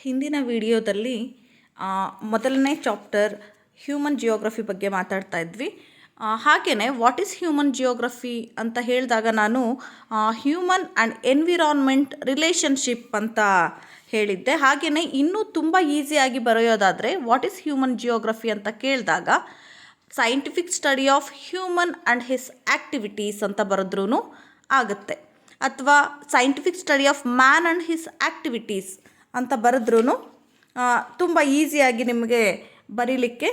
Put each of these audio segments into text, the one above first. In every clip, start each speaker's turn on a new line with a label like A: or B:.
A: ಹಿಂದಿನ ವಿಡಿಯೋದಲ್ಲಿ ಮೊದಲನೇ ಚಾಪ್ಟರ್ ಹ್ಯೂಮನ್ ಜಿಯೋಗ್ರಫಿ ಬಗ್ಗೆ ಮಾತಾಡ್ತಾ ಇದ್ವಿ. ಹಾಗೆಯೇ ವಾಟ್ ಈಸ್ ಹ್ಯೂಮನ್ ಜಿಯೋಗ್ರಫಿ ಅಂತ ಹೇಳಿದಾಗ ನಾನು ಹ್ಯೂಮನ್ ಆ್ಯಂಡ್ ಎನ್ವಿರಾನ್ಮೆಂಟ್ ರಿಲೇಷನ್ಶಿಪ್ ಅಂತ ಹೇಳಿದ್ದೆ. ಹಾಗೆಯೇ ಇನ್ನೂ ತುಂಬ ಈಸಿಯಾಗಿ ಬರೆಯೋದಾದರೆ ವಾಟ್ ಈಸ್ ಹ್ಯೂಮನ್ ಜಿಯೋಗ್ರಫಿ ಅಂತ ಕೇಳಿದಾಗ scientific study of human and his activities ಅಂತ ಬರೆದ್ರೂ ಆಗುತ್ತೆ, ಅಥವಾ scientific study of man and his activities ಅಂತ ಬರೆದ್ರೂ ತುಂಬ ಈಸಿಯಾಗಿ ನಿಮಗೆ ಬರೀಲಿಕ್ಕೆ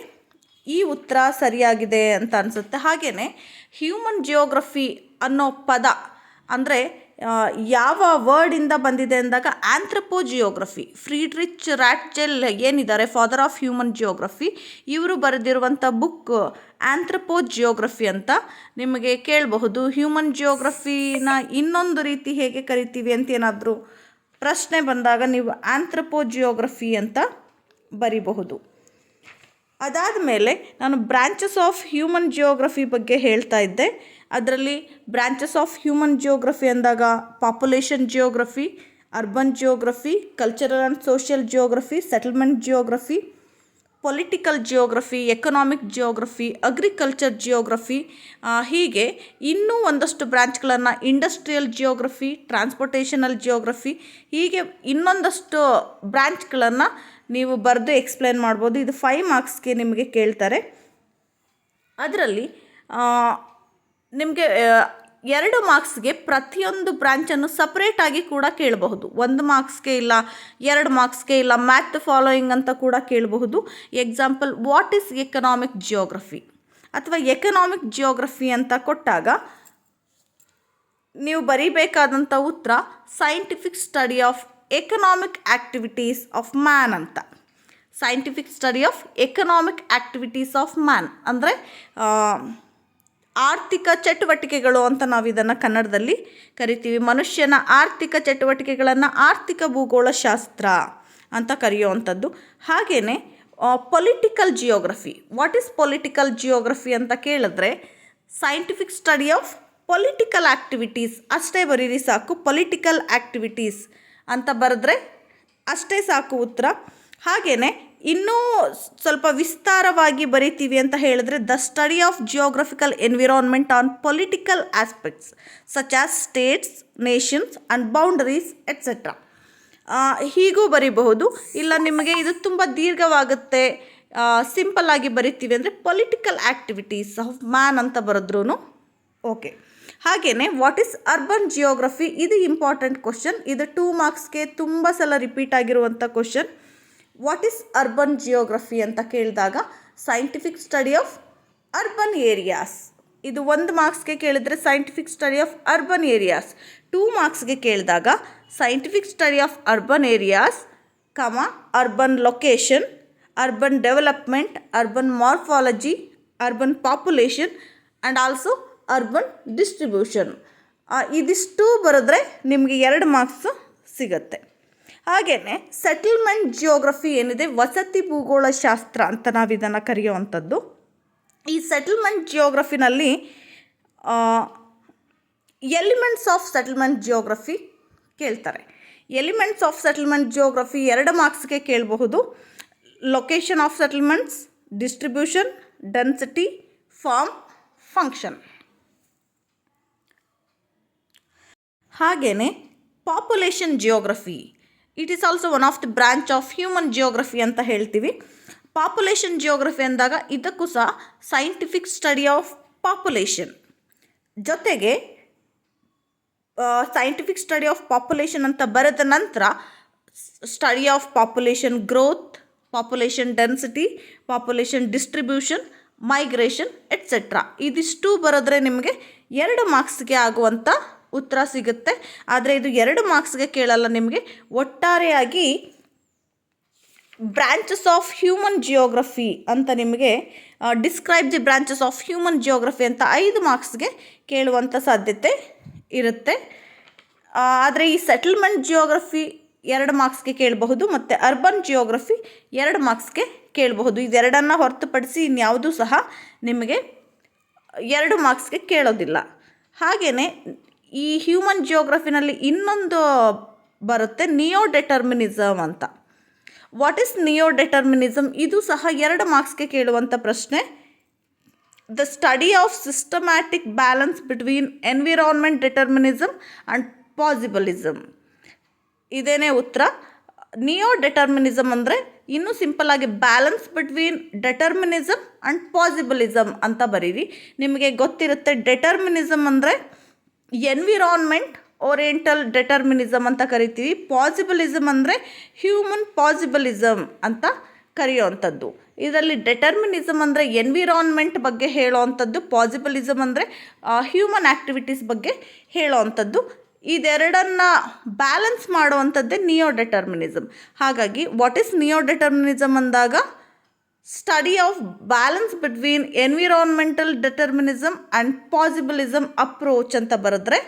A: ಈ ಉತ್ತರ ಸರಿಯಾಗಿದೆ ಅಂತ ಅನಿಸುತ್ತೆ. ಹಾಗೆಯೇ ಹ್ಯೂಮನ್ ಜಿಯೋಗ್ರಫಿ ಅನ್ನೋ ಪದ ಅಂದರೆ ಯಾವ ವರ್ಡಿಂದ ಬಂದಿದೆ ಅಂದಾಗ ಆಂಥ್ರಪೋಜಿಯೋಗ್ರಫಿ, ಫ್ರೀಡ್ರಿಚ್ ರಾಟ್ಜೆಲ್ ಏನಿದ್ದಾರೆ ಫಾದರ್ ಆಫ್ ಹ್ಯೂಮನ್ ಜಿಯೋಗ್ರಫಿ, ಇವರು ಬರೆದಿರುವಂಥ ಬುಕ್ ಆಂಥ್ರಪೋಜಿಯೋಗ್ರಫಿ ಅಂತ ನಿಮಗೆ ಕೇಳಬಹುದು. ಹ್ಯೂಮನ್ ಜಿಯೋಗ್ರಫಿನ ಇನ್ನೊಂದು ರೀತಿ ಹೇಗೆ ಕರಿತೀವಿ ಅಂತ ಏನಾದರೂ ಪ್ರಶ್ನೆ ಬಂದಾಗ ನೀವು ಆಂಥ್ರಪೋಜಿಯೋಗ್ರಫಿ ಅಂತ ಬರಿಬಹುದು. ಅದಾದ ಮೇಲೆ ನಾನು ಬ್ರಾಂಚಸ್ ಆಫ್ ಹ್ಯೂಮನ್ ಜಿಯೋಗ್ರಫಿ ಬಗ್ಗೆ ಹೇಳ್ತಾ ಇದ್ದೆ. ಅದರಲ್ಲಿ ಬ್ರಾಂಚಸ್ ಆಫ್ ಹ್ಯೂಮನ್ ಜಿಯೋಗ್ರಫಿ ಅಂದಾಗ population geography, urban geography, cultural and social geography, settlement geography, political geography, economic geography, agriculture geography, ಹೀಗೆ ಇನ್ನೂ ಒಂದಷ್ಟು ಬ್ರಾಂಚ್ಗಳನ್ನು ಇಂಡಸ್ಟ್ರಿಯಲ್ ಜಿಯೋಗ್ರಫಿ, ಟ್ರಾನ್ಸ್ಪೋರ್ಟೇಷನಲ್ ಜಿಯೋಗ್ರಫಿ, ಹೀಗೆ ಇನ್ನೊಂದಷ್ಟು ಬ್ರಾಂಚ್ಗಳನ್ನು ನೀವು ಬರೆದು ಎಕ್ಸ್ಪ್ಲೇನ್ ಮಾಡ್ಬೋದು. ಇದು 5 ಮಾರ್ಕ್ಸ್ಗೆ ನಿಮಗೆ ಕೇಳ್ತಾರೆ. ಅದರಲ್ಲಿ ನಿಮಗೆ 2 ಮಾರ್ಕ್ಸ್ಗೆ ಪ್ರತಿಯೊಂದು ಬ್ರಾಂಚನ್ನು ಸಪ್ರೇಟಾಗಿ ಕೂಡ ಕೇಳಬಹುದು. 1 ಮಾರ್ಕ್ಸ್ಗೆ ಇಲ್ಲ, 2 ಮಾರ್ಕ್ಸ್ಗೆ ಇಲ್ಲ, ಮ್ಯಾಥ್ ಫಾಲೋಯಿಂಗ್ ಅಂತ ಕೂಡ ಕೇಳಬಹುದು. Example, what is economic geography ಅಥವಾ ಎಕನಾಮಿಕ್ ಜಿಯೋಗ್ರಫಿ ಅಂತ ಕೊಟ್ಟಾಗ ನೀವು ಬರೀಬೇಕಾದಂಥ ಉತ್ತರ scientific study of economic activities of man ಅಂತ. Scientific study of economic activities of man ಅಂದರೆ ಆರ್ಥಿಕ ಚಟುವಟಿಕೆಗಳು ಅಂತ ನಾವು ಇದನ್ನು ಕನ್ನಡದಲ್ಲಿ ಕರಿತೀವಿ. ಮನುಷ್ಯನ ಆರ್ಥಿಕ ಚಟುವಟಿಕೆಗಳನ್ನು ಆರ್ಥಿಕ ಭೂಗೋಳಶಾಸ್ತ್ರ ಅಂತ ಕರೆಯುವಂಥದ್ದು. ಹಾಗೆಯೇ political geography, what is political geography ಅಂತ ಕೇಳಿದ್ರೆ scientific study of political activities ಅಷ್ಟೇ ಬರೀರಿ ಸಾಕು. ಪೊಲಿಟಿಕಲ್ ಆ್ಯಕ್ಟಿವಿಟೀಸ್ ಅಂತ ಬರೆದ್ರೆ ಅಷ್ಟೇ ಸಾಕು ಉತ್ತರ. ಹಾಗೆಯೇ ಇನ್ನೂ ಸ್ವಲ್ಪ ವಿಸ್ತಾರವಾಗಿ ಬರಿತೀವಿ ಅಂತ ಹೇಳಿದ್ರೆ the study of geographical environment on political aspects such as States, Nations and boundaries et cetera, ಹೀಗೂ ಬರೀಬಹುದು. ಇಲ್ಲ ನಿಮಗೆ ಇದು ತುಂಬ ದೀರ್ಘವಾಗುತ್ತೆ, ಸಿಂಪಲ್ ಆಗಿ ಬರಿತೀವಿ ಅಂದರೆ ಪೊಲಿಟಿಕಲ್ ಆ್ಯಕ್ಟಿವಿಟೀಸ್ ಆಫ್ ಮ್ಯಾನ್ ಅಂತ ಬರೆದ್ರೂ ಓಕೆ. ಹಾಗೆಯೇ ವಾಟ್ ಈಸ್ ಅರ್ಬನ್ ಜಿಯೋಗ್ರಫಿ, ಇದು ಇಂಪಾರ್ಟೆಂಟ್ ಕ್ವಶನ್. ಇದು 2 ಮಾರ್ಕ್ಸ್ಗೆ ತುಂಬ ಸಲ ರಿಪೀಟ್ ಆಗಿರುವಂಥ question. What is urban geography ಅಂತ ಕೇಳಿದಾಗ scientific study of urban areas, ಇದು 1 ಮಾರ್ಕ್ಸ್ಗೆ ಕೇಳಿದರೆ scientific study of urban areas. 2 ಮಾರ್ಕ್ಸ್ಗೆ ಕೇಳಿದಾಗ scientific study of urban areas, urban location, urban development, urban morphology, urban population and also urban distribution. ಇದಿಷ್ಟು ಬರೆದ್ರೆ ನಿಮಗೆ 2 marks ಸಿಗುತ್ತೆ. ಹಾಗೆಯೇ ಸೆಟಲ್ಮೆಂಟ್ ಜಿಯೋಗ್ರಫಿ ಏನಿದೆ, ವಸತಿ ಭೂಗೋಳಶಾಸ್ತ್ರ ಅಂತ ನಾವು ಇದನ್ನು ಕರೆಯುವಂಥದ್ದು. ಈ ಸೆಟಲ್ಮೆಂಟ್ ಜಿಯೋಗ್ರಫಿನಲ್ಲಿ ಎಲಿಮೆಂಟ್ಸ್ ಆಫ್ ಸೆಟಲ್ಮೆಂಟ್ ಜಿಯೋಗ್ರಫಿ ಕೇಳ್ತಾರೆ. ಎಲಿಮೆಂಟ್ಸ್ ಆಫ್ ಸೆಟಲ್ಮೆಂಟ್ ಜಿಯೋಗ್ರಫಿ 2 ಮಾರ್ಕ್ಸ್ಗೆ ಕೇಳಬಹುದು. Location of settlements, distribution, density, form, function. ಹಾಗೆಯೇ population geography, it is also one of the branch of human geography ಅಂತ ಹೇಳ್ತೀವಿ. ಪಾಪ್ಯುಲೇಷನ್ ಜಿಯೋಗ್ರಫಿ ಅಂದಾಗ ಇದಕ್ಕೂ ಸಹ ಸೈಂಟಿಫಿಕ್ ಸ್ಟಡಿ ಆಫ್ ಪಾಪ್ಯುಲೇಷನ್ ಜೊತೆಗೆ ಸೈಂಟಿಫಿಕ್ ಸ್ಟಡಿ ಆಫ್ ಪಾಪ್ಯುಲೇಷನ್ ಅಂತ ಬರೆದ ನಂತರ study of population growth, population density, population distribution, migration etcetera, ಇದಿಷ್ಟು ಬರೆದ್ರೆ ನಿಮಗೆ 2 ಮಾರ್ಕ್ಸ್ಗೆ ಆಗುವಂಥ ಉತ್ತರ ಸಿಗುತ್ತೆ. ಆದರೆ ಇದು 2 ಮಾರ್ಕ್ಸ್ಗೆ ಕೇಳಲ್ಲ, ನಿಮಗೆ ಒಟ್ಟಾರೆಯಾಗಿ ಬ್ರಾಂಚಸ್ ಆಫ್ ಹ್ಯೂಮನ್ ಜಿಯೋಗ್ರಫಿ ಅಂತ ನಿಮಗೆ describe the branches of human geography ಅಂತ 5 ಮಾರ್ಕ್ಸ್ಗೆ ಕೇಳುವಂಥ ಸಾಧ್ಯತೆ ಇರುತ್ತೆ. ಆದರೆ ಈ ಸೆಟಲ್ಮೆಂಟ್ ಜಿಯೋಗ್ರಫಿ 2 ಮಾರ್ಕ್ಸ್ಗೆ ಕೇಳಬಹುದು ಮತ್ತು ಅರ್ಬನ್ ಜಿಯೋಗ್ರಫಿ 2 ಮಾರ್ಕ್ಸ್ಗೆ ಕೇಳಬಹುದು. ಇದೆರಡನ್ನು ಹೊರತುಪಡಿಸಿ ಇನ್ಯಾವುದೂ ಸಹ ನಿಮಗೆ 2 ಮಾರ್ಕ್ಸ್ಗೆ ಕೇಳೋದಿಲ್ಲ. ಹಾಗೆಯೇ ಈ ಹ್ಯೂಮನ್ ಜಿಯೋಗ್ರಫಿನಲ್ಲಿ ಇನ್ನೊಂದು ಬರುತ್ತೆ, ನಿಯೋ ಡೆಟರ್ಮಿನಿಸಮ್ ಅಂತ. ವಾಟ್ ಈಸ್ ನಿಯೋ ಡೆಟರ್ಮಿನಿಸಮ್, ಇದು ಸಹ 2 ಮಾರ್ಕ್ಸ್ಗೆ ಕೇಳುವಂಥ ಪ್ರಶ್ನೆ. The study of systematic balance between environment determinism and possibilism. ಇದೇನೇ ಉತ್ತರ. ನಿಯೋ ಡೆಟರ್ಮಿನಿಸಮ್ ಅಂದರೆ ಇನ್ನೂ ಸಿಂಪಲ್ಲಾಗಿ balance between determinism and possibilism ಅಂತ ಬರೀರಿ. ನಿಮಗೆ ಗೊತ್ತಿರುತ್ತೆ, ಡೆಟರ್ಮಿನಿಸಮ್ ಅಂದರೆ ಎನ್ವಿರಾನ್ಮೆಂಟ್ ಓರಿಯೆಂಟಲ್ ಡೆಟರ್ಮಿನಿಸಮ್ ಅಂತ ಕರಿತೀವಿ. ಪಾಸಿಬಲಿಸಮ್ ಅಂದರೆ ಹ್ಯೂಮನ್ ಪಾಸಿಬಲಿಸಮ್ ಅಂತ ಕರೆಯುವಂಥದ್ದು. ಇದರಲ್ಲಿ ಡೆಟರ್ಮಿನಿಸಮ್ ಅಂದರೆ ಎನ್ವಿರಾನ್ಮೆಂಟ್ ಬಗ್ಗೆ ಹೇಳೋವಂಥದ್ದು, ಪಾಸಿಬಲಿಸಮ್ ಅಂದರೆ ಹ್ಯೂಮನ್ ಆ್ಯಕ್ಟಿವಿಟೀಸ್ ಬಗ್ಗೆ ಹೇಳೋವಂಥದ್ದು. ಇದೆರಡನ್ನು ಬ್ಯಾಲೆನ್ಸ್ ಮಾಡುವಂಥದ್ದೇ ನಿಯೋ ಡೆಟರ್ಮಿನಿಸಮ್. ಹಾಗಾಗಿ ವಾಟ್ ಈಸ್ ನಿಯೋ ಡೆಟರ್ಮಿನಿಸಮ್ ಅಂದಾಗ study of balance between environmental determinism and possibilism approach ಅಂತ ಬರೆದ್ರೆ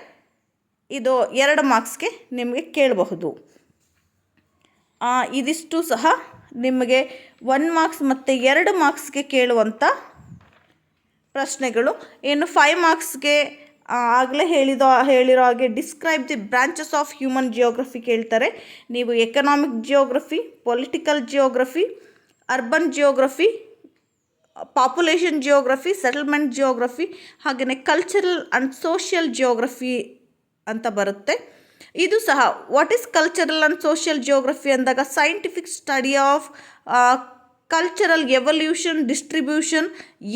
A: ಇದು 2 ಮಾರ್ಕ್ಸ್ಗೆ ನಿಮಗೆ ಕೇಳಬಹುದು. ಇದಿಷ್ಟು ಸಹ ನಿಮಗೆ 1 ಮಾರ್ಕ್ಸ್ ಮತ್ತು 2 ಮಾರ್ಕ್ಸ್ಗೆ ಕೇಳುವಂಥ ಪ್ರಶ್ನೆಗಳು. ಇನ್ನು 5 ಮಾರ್ಕ್ಸ್ಗೆ ಆಗಲೇ ಹೇಳಿರೋ ಹಾಗೆ describe the branches of human geography ಕೇಳ್ತಾರೆ. ನೀವು economic geography, political geography, urban geography, population geography, settlement geography, ಹಾಗೆಯೇ ಕಲ್ಚರಲ್ ಆ್ಯಂಡ್ ಸೋಷಿಯಲ್ ಜಿಯೋಗ್ರಫಿ ಅಂತ ಬರುತ್ತೆ. ಇದು ಸಹ what is cultural and social geography ಅಂದಾಗ scientific study of cultural evolution, distribution,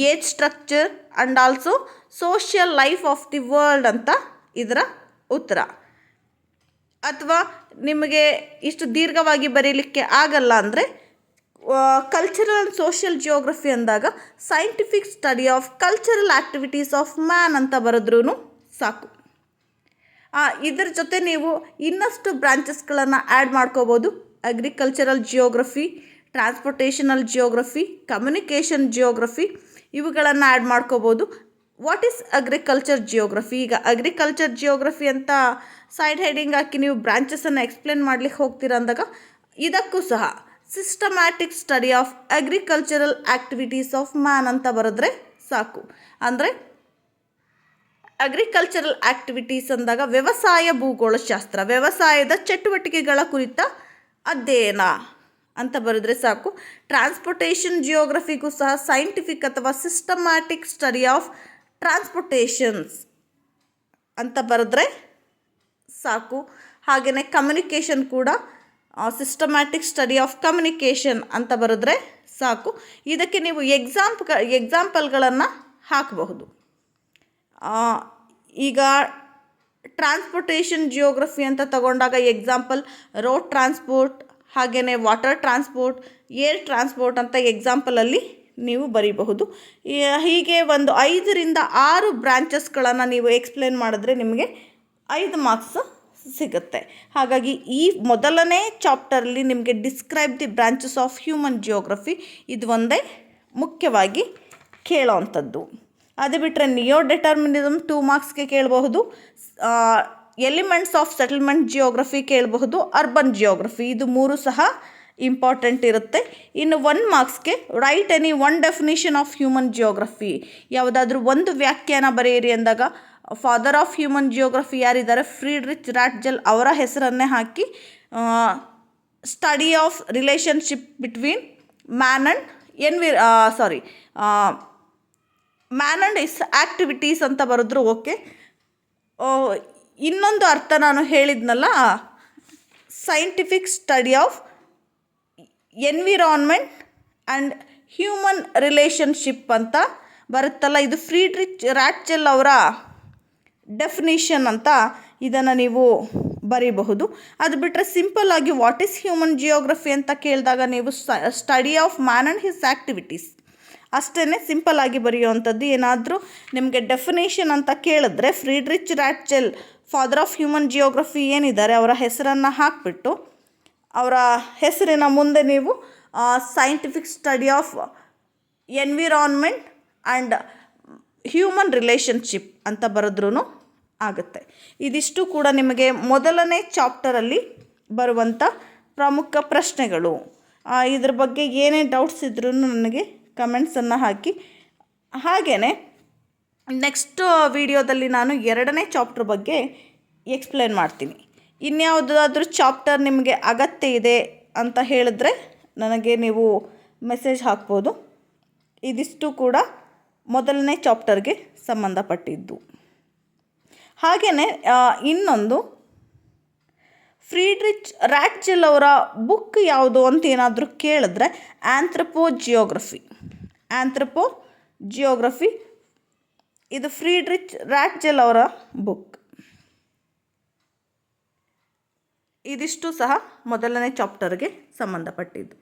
A: age structure and also social life of the world ಅಂತ ಇದರ ಉತ್ತರ. ಅಥವಾ ನಿಮಗೆ ಇಷ್ಟು ದೀರ್ಘವಾಗಿ ಬರೀಲಿಕ್ಕೆ ಆಗಲ್ಲ ಅಂದರೆ ಕಲ್ಚರಲ್ ಆ್ಯಂಡ್ ಸೋಷಿಯಲ್ ಜಿಯೋಗ್ರಫಿ ಅಂದಾಗ scientific study of cultural activities of man ಅಂತ ಬರೆದ್ರೂ ಸಾಕು. ಇದರ ಜೊತೆ ನೀವು ಇನ್ನಷ್ಟು ಬ್ರಾಂಚಸ್ಗಳನ್ನು ಆ್ಯಡ್ ಮಾಡ್ಕೋಬೋದು. Agricultural geography, transportational geography, communication geography ಇವುಗಳನ್ನು ಆ್ಯಡ್ ಮಾಡ್ಕೋಬೋದು. What is agriculture geography? ಈಗ ಅಗ್ರಿಕಲ್ಚರ್ ಜಿಯೋಗ್ರಫಿ ಅಂತ ಸೈಡ್ ಹೆಡಿಂಗ್ ಹಾಕಿ ನೀವು ಬ್ರಾಂಚಸನ್ನು ಎಕ್ಸ್ಪ್ಲೇನ್ ಮಾಡಲಿಕ್ಕೆ ಹೋಗ್ತೀರ ಅಂದಾಗ ಇದಕ್ಕೂ ಸಹ systematic study of agricultural activities of man ಅಂತ ಬರೆದ್ರೆ ಸಾಕು. ಅಂದರೆ ಅಗ್ರಿಕಲ್ಚರಲ್ ಆ್ಯಕ್ಟಿವಿಟೀಸ್ ಅಂದಾಗ ವ್ಯವಸಾಯ ಭೂಗೋಳಶಾಸ್ತ್ರ, ವ್ಯವಸಾಯದ ಚಟುವಟಿಕೆಗಳ ಕುರಿತ ಅಧ್ಯಯನ ಅಂತ ಬರೆದ್ರೆ ಸಾಕು. ಟ್ರಾನ್ಸ್ಪೋರ್ಟೇಷನ್ ಜಿಯೋಗ್ರಫಿಗೂ ಸಹ ಸೈಂಟಿಫಿಕ್ ಅಥವಾ ಸಿಸ್ಟಮ್ಯಾಟಿಕ್ ಸ್ಟಡಿ ಆಫ್ ಟ್ರಾನ್ಸ್ಪೋರ್ಟೇಷನ್ಸ್ ಅಂತ ಬರೆದ್ರೆ ಸಾಕು. ಹಾಗೆಯೇ ಕಮ್ಯುನಿಕೇಷನ್ ಕೂಡ ಸಿಸ್ಟಮ್ಯಾಟಿಕ್ ಸ್ಟಡಿ ಆಫ್ ಕಮ್ಯುನಿಕೇಷನ್ ಅಂತ ಬರೆದ್ರೆ ಸಾಕು. ಇದಕ್ಕೆ ನೀವು ಎಕ್ಸಾಂಪಲ್ಗಳನ್ನು ಹಾಕಬಹುದು. ಈಗ ಟ್ರಾನ್ಸ್ಪೋರ್ಟೇಷನ್ ಜಿಯೋಗ್ರಫಿ ಅಂತ ತಗೊಂಡಾಗ ಎಕ್ಸಾಂಪಲ್ ರೋಡ್ ಟ್ರಾನ್ಸ್ಪೋರ್ಟ್, ಹಾಗೆಯೇ ವಾಟರ್ ಟ್ರಾನ್ಸ್ಪೋರ್ಟ್, ಏರ್ ಟ್ರಾನ್ಸ್ಪೋರ್ಟ್ ಅಂತ ಎಕ್ಸಾಂಪಲಲ್ಲಿ ನೀವು ಬರೀಬಹುದು. ಹೀಗೆ ಒಂದು 5 ರಿಂದ 6 ಬ್ರಾಂಚಸ್ಗಳನ್ನು ನೀವು ಎಕ್ಸ್ಪ್ಲೇನ್ ಮಾಡಿದ್ರೆ ನಿಮಗೆ 5 ಮಾರ್ಕ್ಸ್ ಸಿಗುತ್ತೆ. ಹಾಗಾಗಿ ಈ ಮೊದಲನೇ ಚಾಪ್ಟರಲ್ಲಿ ನಿಮಗೆ describe the branches of human geography ಇದು ಒಂದೇ ಮುಖ್ಯವಾಗಿ ಕೇಳೋವಂಥದ್ದು. ಅದು ಬಿಟ್ಟರೆ ನಿಯೋ ಡೆಟರ್ಮಿನಿಸಮ್ 2 ಮಾರ್ಕ್ಸ್ಗೆ ಕೇಳಬಹುದು. ಎಲಿಮೆಂಟ್ಸ್ ಆಫ್ ಸೆಟಲ್ಮೆಂಟ್ ಜಿಯೋಗ್ರಫಿ ಕೇಳಬಹುದು. ಅರ್ಬನ್ ಜಿಯೋಗ್ರಫಿ ಇದು 3 ಸಹ ಇಂಪಾರ್ಟೆಂಟ್ ಇರುತ್ತೆ. ಇನ್ನು 1 ಮಾರ್ಕ್ಸ್ಗೆ write any 1 definition of human geography, ಯಾವುದಾದ್ರೂ ಒಂದು ವ್ಯಾಖ್ಯಾನ ಬರೆಯಿರಿ ಅಂದಾಗ ಫಾದರ್ ಆಫ್ ಹ್ಯೂಮನ್ ಜಿಯೋಗ್ರಫಿ ಯಾರಿದ್ದಾರೆ, ಫ್ರೀಡ್ರಿಚ್ ರಾಟ್ಜೆಲ್ ಅವರ ಹೆಸರನ್ನೇ ಹಾಕಿ study of relationship between man and his activities ಅಂತ ಬರೆದ್ರು ಓಕೆ. ಇನ್ನೊಂದು ಅರ್ಥ ನಾನು ಹೇಳಿದ್ನಲ್ಲ, scientific study of environment and human relationship ಅಂತ ಬರುತ್ತಲ್ಲ, ಇದು ಫ್ರೀಡ್ರಿಚ್ ರಾಟ್ಜೆಲ್ ಅವರ ಡೆಫಿನಿಷನ್ ಅಂತ ಇದನ್ನು ನೀವು ಬರೀಬಹುದು. ಅದು ಬಿಟ್ಟರೆ ಸಿಂಪಲ್ಲಾಗಿ ವಾಟ್ ಈಸ್ ಹ್ಯೂಮನ್ ಜಿಯೋಗ್ರಫಿ ಅಂತ ಕೇಳಿದಾಗ ನೀವು study of man and his activities ಅಷ್ಟೇ ಸಿಂಪಲ್ಲಾಗಿ ಬರೆಯುವಂಥದ್ದು. ಏನಾದರೂ ನಿಮಗೆ ಡೆಫಿನೇಷನ್ ಅಂತ ಕೇಳಿದ್ರೆ ಫ್ರೀಡ್ರಿಚ್ ರಾಟ್ಜೆಲ್ ಫಾದರ್ ಆಫ್ ಹ್ಯೂಮನ್ ಜಿಯೋಗ್ರಫಿ ಏನಿದ್ದಾರೆ ಅವರ ಹೆಸರನ್ನು ಹಾಕಿಬಿಟ್ಟು ಅವರ ಹೆಸರಿನ ಮುಂದೆ ನೀವು scientific study of environment and human relationship ಅಂತ ಬರೆದ್ರೂ ಆಗುತ್ತೆ. ಇದಿಷ್ಟು ಕೂಡ ನಿಮಗೆ ಮೊದಲನೇ ಚಾಪ್ಟರಲ್ಲಿ ಬರುವಂಥ ಪ್ರಮುಖ ಪ್ರಶ್ನೆಗಳು. ಇದ್ರ ಬಗ್ಗೆ ಏನೇ ಡೌಟ್ಸ್ ಇದ್ರೂ ನನಗೆ ಕಮೆಂಟ್ಸನ್ನು ಹಾಕಿ. ಹಾಗೆಯೇ ನೆಕ್ಸ್ಟ್ ವಿಡಿಯೋದಲ್ಲಿ ನಾನು 2ನೇ ಚಾಪ್ಟರ್ ಬಗ್ಗೆ ಎಕ್ಸ್ಪ್ಲೇನ್ ಮಾಡ್ತೀನಿ. ಇನ್ಯಾವುದಾದ್ರೂ ಚಾಪ್ಟರ್ ನಿಮಗೆ ಅಗತ್ಯ ಇದೆ ಅಂತ ಹೇಳಿದ್ರೆ ನನಗೆ ನೀವು ಮೆಸೇಜ್ ಹಾಕ್ಬೋದು. ಇದಿಷ್ಟು ಕೂಡ ಮೊದಲನೇ ಚಾಪ್ಟರ್ಗೆ ಸಂಬಂಧಪಟ್ಟಿದ್ದು. ಹಾಗೆಯೇ ಇನ್ನೊಂದು ಫ್ರೀಡ್ರಿಚ್ ರ್ಯಾಟ್ಜೆಲ್ ಅವರ ಬುಕ್ ಯಾವುದು ಅಂತ ಏನಾದರೂ ಕೇಳಿದ್ರೆ ಆಂಥ್ರಪೋಜಿಯೋಗ್ರಫಿ ಇದು ಫ್ರೀಡ್ರಿಚ್ ರ್ಯಾಟ್ಜೆಲ್ ಅವರ ಬುಕ್. ಇದಿಷ್ಟು ಸಹ ಮೊದಲನೇ ಚಾಪ್ಟರ್ಗೆ ಸಂಬಂಧಪಟ್ಟಿದ್ದು.